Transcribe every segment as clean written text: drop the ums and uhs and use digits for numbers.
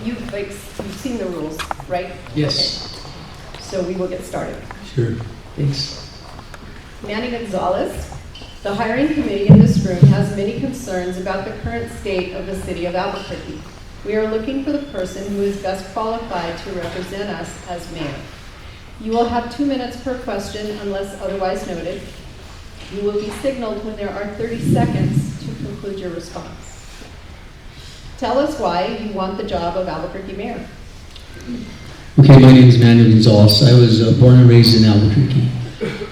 you've seen the rules, right? Yes. Okay. So we will get started. Sure. Thanks. Manny Gonzales, the hiring committee in this room has many concerns about the current state of the city of Albuquerque. We are looking for the person who is best qualified to represent us as mayor. You will have 2 minutes per question unless otherwise noted. You will be signaled when there are 30 seconds to conclude your response. Tell us why you want the job of Albuquerque mayor. Okay, my name is Manny Gonzales. I was born and raised in Albuquerque.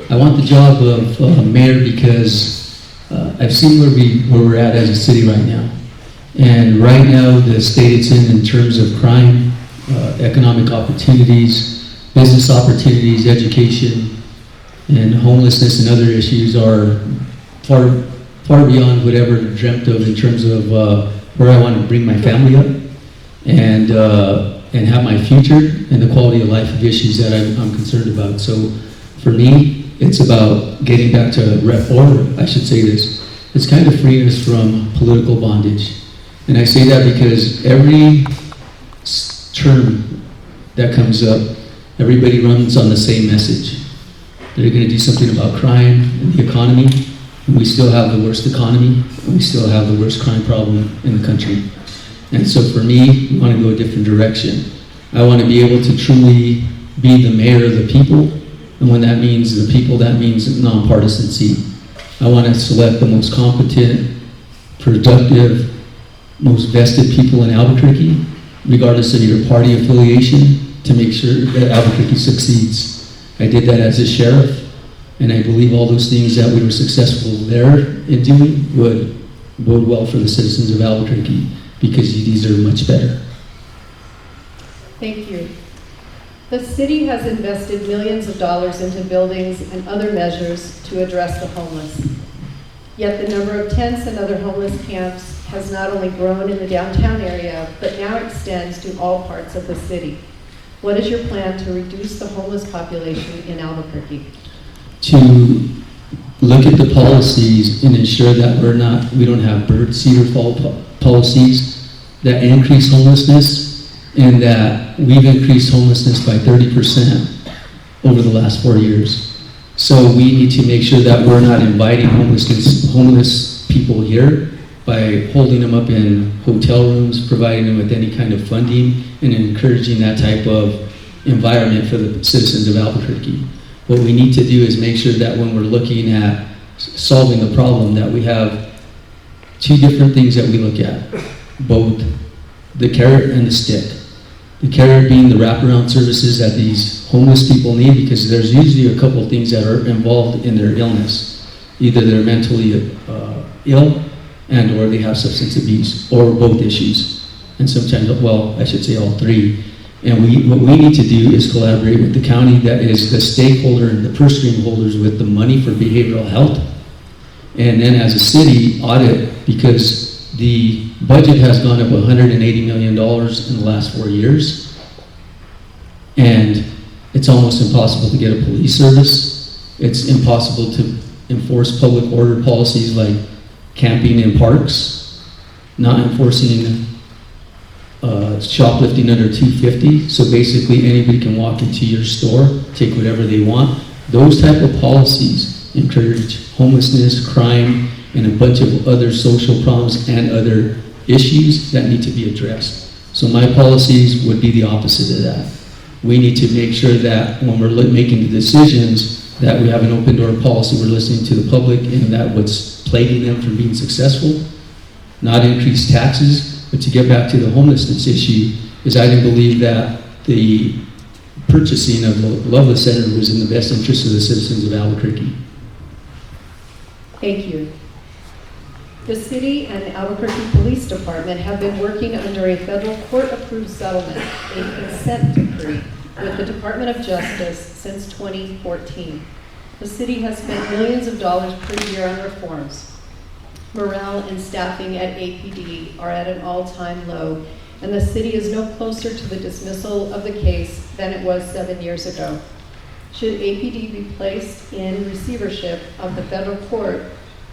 I want the job of mayor because I've seen where we're at as a city right now. And right now, the state it's in terms of crime, economic opportunities, business opportunities, education, and homelessness and other issues are far beyond whatever I dreamt of in terms of where I want to bring my family up and have my future and the quality of life of issues that I'm concerned about. So for me, it's about getting back to I should say this, it's kind of freeing us from political bondage. And I say that because every term that comes up, everybody runs on the same message. They're going to do something about crime and the economy, and we still have the worst economy, and we still have the worst crime problem in the country. And so for me, we want to go a different direction. I want to be able to truly be the mayor of the people, and when that means the people, that means nonpartisan seat. I want to select the most competent, productive, most vested people in Albuquerque, regardless of your party affiliation, to make sure that Albuquerque succeeds. I did that as a sheriff, and I believe all those things that we were successful there in doing would bode well for the citizens of Albuquerque, because you deserve much better. Thank you. The city has invested millions of dollars into buildings and other measures to address the homeless. Yet the number of tents and other homeless camps has not only grown in the downtown area, but now extends to all parts of the city. What is your plan to reduce the homeless population in Albuquerque? To look at the policies and ensure that we don't have bird seed or fall policies that increase homelessness, and that we've increased homelessness by 30% over the last 4 years. So we need to make sure that we're not inviting homeless people here by holding them up in hotel rooms, providing them with any kind of funding, and encouraging that type of environment for the citizens of Albuquerque. What we need to do is make sure that when we're looking at solving the problem, that we have two different things that we look at, both the carrot and the stick. The carrot being the wraparound services that these homeless people need, because there's usually a couple of things that are involved in their illness. Either they're mentally ill, and or they have substance abuse, or both issues. And sometimes, well, I should say all three. And what we need to do is collaborate with the county that is the stakeholder and the purse string holders with the money for behavioral health. And then as a city, audit, because the budget has gone up $180 million in the last 4 years. And it's almost impossible to get a police service. It's impossible to enforce public order policies like camping in parks, not enforcing shoplifting under $250. So basically anybody can walk into your store, take whatever they want. Those type of policies encourage homelessness, crime, and a bunch of other social problems and other issues that need to be addressed. So my policies would be the opposite of that. We need to make sure that when we're making the decisions, that we have an open door policy, we're listening to the public, and that what's plaguing them from being successful, not increase taxes. But to get back to the homelessness issue, is I didn't believe that the purchasing of the Loveless Center was in the best interest of the citizens of Albuquerque. Thank you. The city and the Albuquerque Police Department have been working under a federal court-approved settlement, a consent decree, with the Department of Justice since 2014. The city has spent millions of dollars per year on reforms. Morale and staffing at APD are at an all-time low, and the city is no closer to the dismissal of the case than it was 7 years ago. Should APD be placed in receivership of the federal court,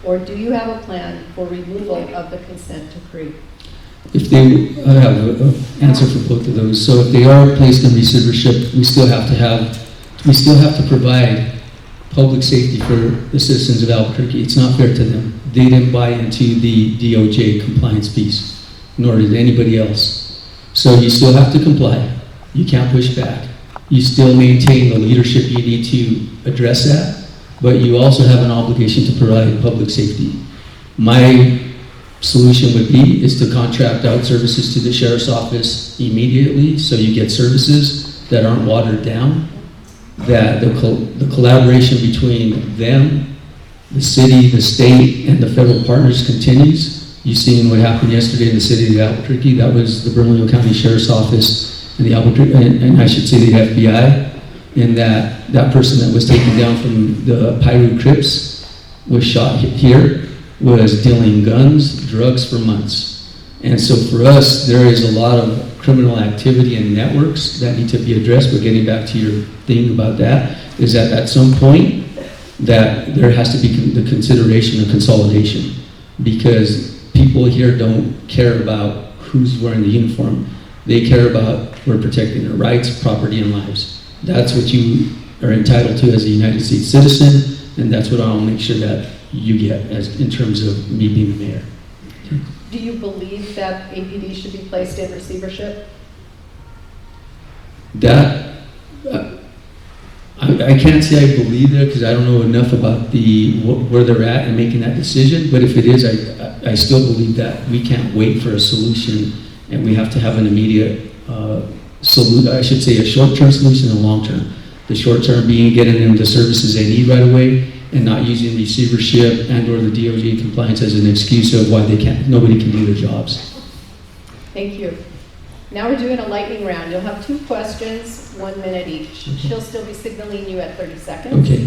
or do you have a plan for removal of the consent decree? If they, I have an answer for both of those. So if they are placed in receivership, we still have to provide public safety for the citizens of Albuquerque. It's not fair to them. They didn't buy into the DOJ compliance piece, nor did anybody else. So you still have to comply. You can't push back. You still maintain the leadership you need to address that, but you also have an obligation to provide public safety. My solution would be is to contract out services to the sheriff's office immediately, so you get services that aren't watered down, that the collaboration between them, the city, the state, and the federal partners continues. You've seen what happened yesterday in the city of Albuquerque. That was the Bernalillo County Sheriff's Office and the Albuquerque, and I should say the FBI, in that person that was taken down from the Piru Crips was shot here, was dealing guns, drugs for months. And so for us, there is a lot of criminal activity and networks that need to be addressed. But getting back to your thing about that, is that at some point that there has to be the consideration of consolidation, because people here don't care about who's wearing the uniform. They care about we're protecting their rights, property, and lives. That's what you are entitled to as a United States citizen, and that's what I'll make sure that you get as in terms of me being the mayor. Okay. Do you believe that APD should be placed in receivership? That, I can't say I believe that because I don't know enough about where they're at and making that decision, but if it is, I still believe that we can't wait for a solution, and we have to have an immediate solution. I should say a short-term solution and a long-term. The short-term being getting them the services they need right away, and not using receivership and or the DOJ compliance as an excuse of why nobody can do their jobs. Thank you. Now we're doing a lightning round. You'll have 2 questions, 1 minute each. Okay. She'll still be signaling you at 30 seconds. Okay.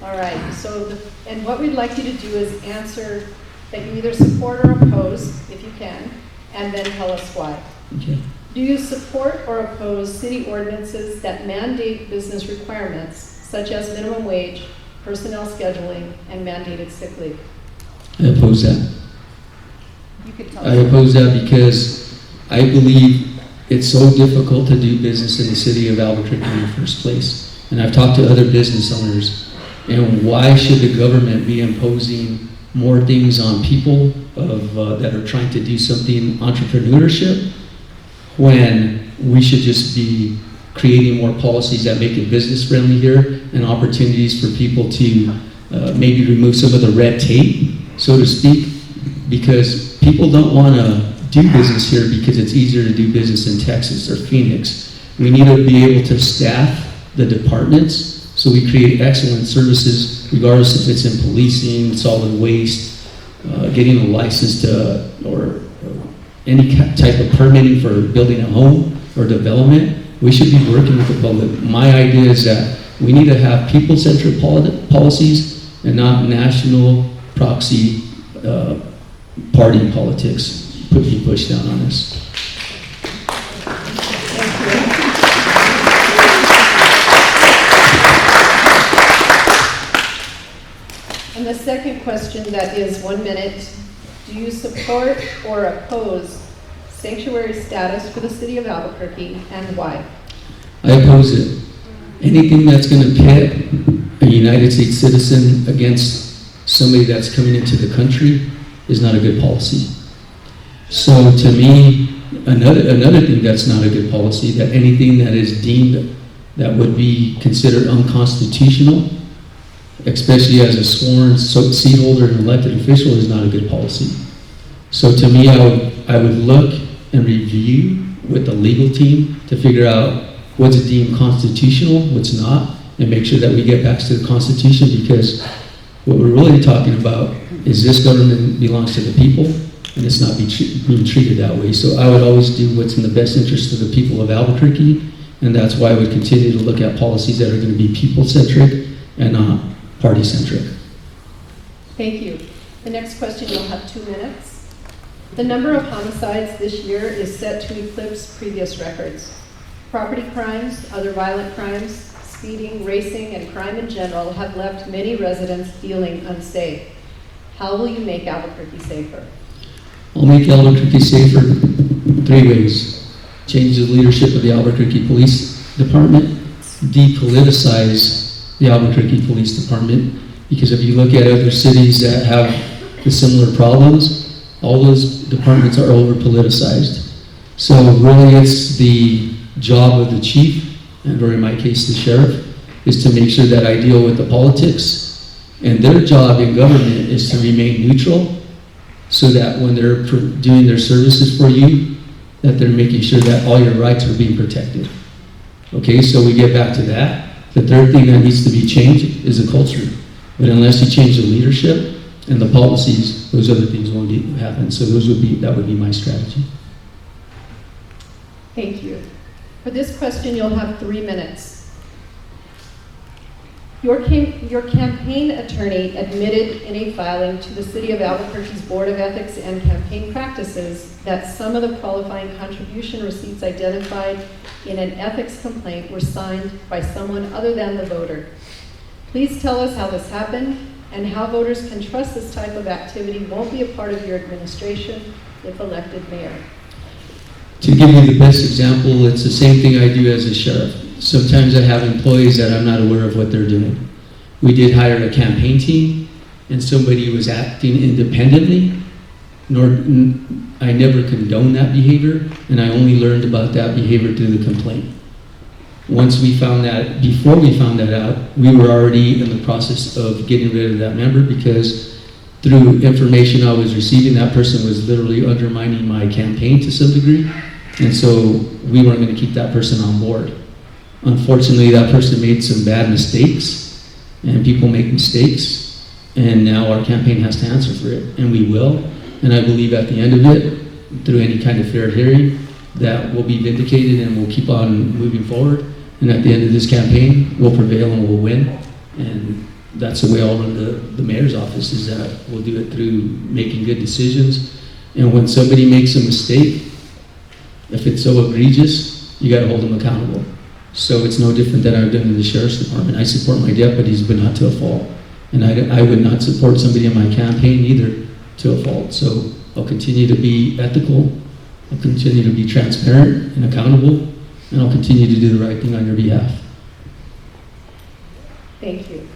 All right, so, and what we'd like you to do is answer that you either support or oppose, if you can, and then tell us why. Okay. Do you support or oppose city ordinances that mandate business requirements, such as minimum wage, personnel scheduling, and mandated sick leave? I oppose that. You could tell I us. oppose that because I believe it's so difficult to do business in the city of Albuquerque in the first place. And I've talked to other business owners, and why should the government be imposing more things on people that are trying to do something entrepreneurship, when we should just be creating more policies that make it business friendly here, and opportunities for people to maybe remove some of the red tape, so to speak, because people don't want to do business here because it's easier to do business in Texas or Phoenix. We need to be able to staff the departments so we create excellent services, regardless if it's in policing, solid waste, getting a license to, or any type of permitting for building a home or development. We should be working with the public. My idea is that we need to have people-centric policies and not national proxy party politics being pushed down on us. And the second question that is 1 minute, do you support or oppose sanctuary status for the city of Albuquerque, and why? I oppose it. Anything that's going to pit a United States citizen against somebody that's coming into the country is not a good policy. So to me, another thing that's not a good policy, that anything that is deemed that would be considered unconstitutional, especially as a sworn seat holder and elected official, is not a good policy. So to me, I would look and review with the legal team to figure out what's deemed constitutional, what's not, and make sure that we get back to the Constitution, because what we're really talking about is this government belongs to the people, and it's not being treated that way. So I would always do what's in the best interest of the people of Albuquerque, and that's why I would continue to look at policies that are going to be people-centric and not party-centric. Thank you. The next question, you'll have 2 minutes. The number of homicides this year is set to eclipse previous records. Property crimes, other violent crimes, speeding, racing, and crime in general have left many residents feeling unsafe. How will you make Albuquerque safer? I'll make Albuquerque safer 3 ways. Change the leadership of the Albuquerque Police Department, depoliticize the Albuquerque Police Department, because if you look at other cities that have the similar problems, all those departments are over-politicized. So really it's the job of the chief, and or in my case the sheriff, is to make sure that I deal with the politics, and their job in government is to remain neutral, so that when they're doing their services for you, that they're making sure that all your rights are being protected. Okay, so we get back to that. The third thing that needs to be changed is the culture. But unless you change the leadership and the policies, those other things won't happen. So that would be my strategy. Thank you. For this question, you'll have 3 minutes. Your campaign attorney admitted in a filing to the City of Albuquerque's Board of Ethics and Campaign Practices that some of the qualifying contribution receipts identified in an ethics complaint were signed by someone other than the voter. Please tell us how this happened and how voters can trust this type of activity won't be a part of your administration if elected mayor. To give you the best example, it's the same thing I do as a sheriff. Sometimes I have employees that I'm not aware of what they're doing. We did hire a campaign team, and somebody was acting independently. I never condoned that behavior, and I only learned about that behavior through the complaint. Once we found that, before we found that out, we were already in the process of getting rid of that member, because through information I was receiving, that person was literally undermining my campaign to some degree, and so we weren't going to keep that person on board. Unfortunately, that person made some bad mistakes, and people make mistakes, and now our campaign has to answer for it, and we will. And I believe at the end of it, through any kind of fair hearing, that we'll be vindicated and we'll keep on moving forward. And at the end of this campaign, we'll prevail and we'll win. And that's the way I'll run the mayor's office, is that we'll do it through making good decisions. And when somebody makes a mistake, if it's so egregious, you got to hold them accountable. So it's no different than I've done in the sheriff's department. I support my deputies, but not to a fault. And I would not support somebody in my campaign either to a fault. So I'll continue to be ethical, I'll continue to be transparent and accountable, and I'll continue to do the right thing on your behalf. Thank you.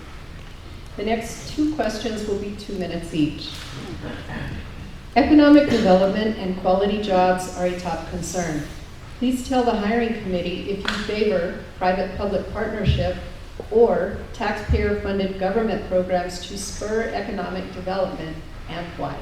The next 2 questions will be 2 minutes each. Economic development and quality jobs are a top concern. Please tell the hiring committee if you favor private-public partnership or taxpayer-funded government programs to spur economic development, and why.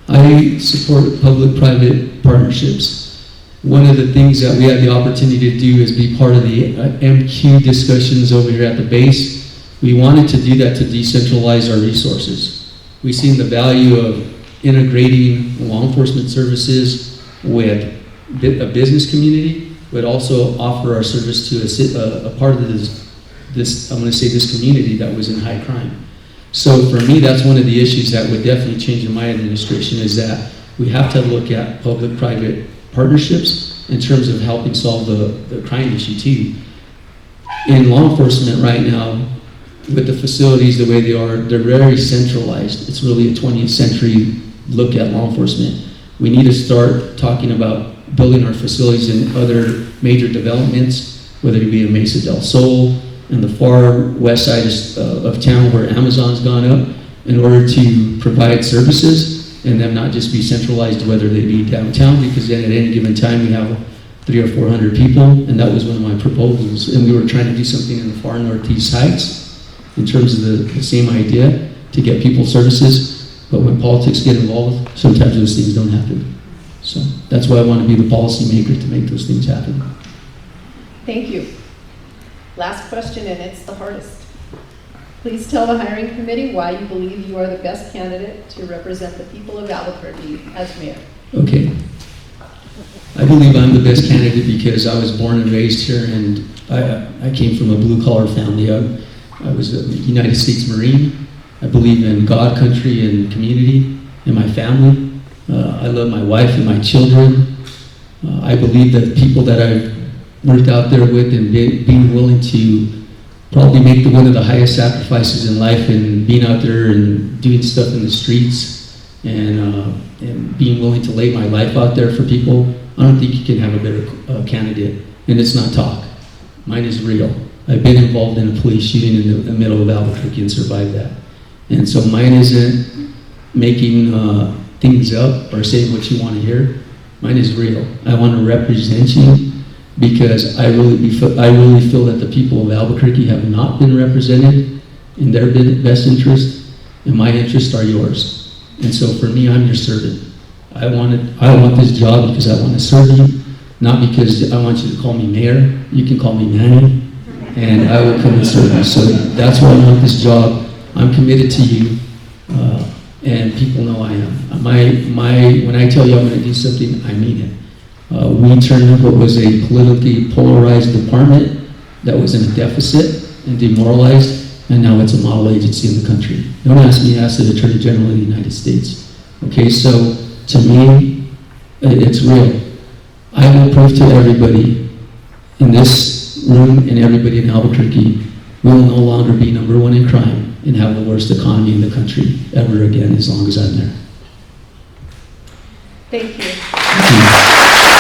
I support public-private partnerships. One of the things that we had the opportunity to do is be part of the MQ discussions over here at the base. We wanted to do that to decentralize our resources. We've seen the value of integrating law enforcement services with a business community, but also offer our service to a part of this I'm going to say this community that was in high crime. So for me, that's one of the issues that would definitely change in my administration, is that we have to look at public-private partnerships in terms of helping solve the crime issue too. In law enforcement right now, with the facilities the way they are, they're very centralized. It's really a 20th century look at law enforcement. We need to start talking about building our facilities in other major developments, whether it be in Mesa del Sol and the far west side of town where Amazon's gone up, in order to provide services and them not just be centralized, whether they be downtown, because then at any given time we have 300 or 400 people, and that was one of my proposals. And we were trying to do something in the far northeast heights in terms of the same idea, to get people services. But when politics get involved, sometimes those things don't happen. So that's why I want to be the policy maker, to make those things happen. Thank you. Last question, and it's the hardest. Please tell the hiring committee why you believe you are the best candidate to represent the people of Albuquerque as mayor. Okay. I believe I'm the best candidate because I was born and raised here, and I came from a blue-collar family. I was a United States Marine. I believe in God, country, and community, and my family. I love my wife and my children. I believe that people that I've worked out there with, and being willing to probably make one of the highest sacrifices in life, and being out there and doing stuff in the streets and being willing to lay my life out there for people, I don't think you can have a better candidate. And it's not talk. Mine is real. I've been involved in a police shooting in the middle of Albuquerque and survived that. And so mine isn't making things up or saying what you want to hear. Mine is real. I want to represent you because I really feel that the people of Albuquerque have not been represented in their best interest, and my interests are yours. And so for me, I'm your servant. I want this job because I want to serve you, not because I want you to call me mayor. You can call me Manny, and I will come and serve you. So that's why I want this job. I'm committed to you, and people know I am. When I tell you I'm going to do something, I mean it. We turned what was a politically polarized department that was in a deficit and demoralized, and now it's a model agency in the country. Don't ask me, ask the Attorney General of the United States. Okay, so to me, it's real. I will prove to everybody in this room and everybody in Albuquerque, we will no longer be number one in crime and have the worst economy in the country ever again as long as I'm there. Thank you. Thank you.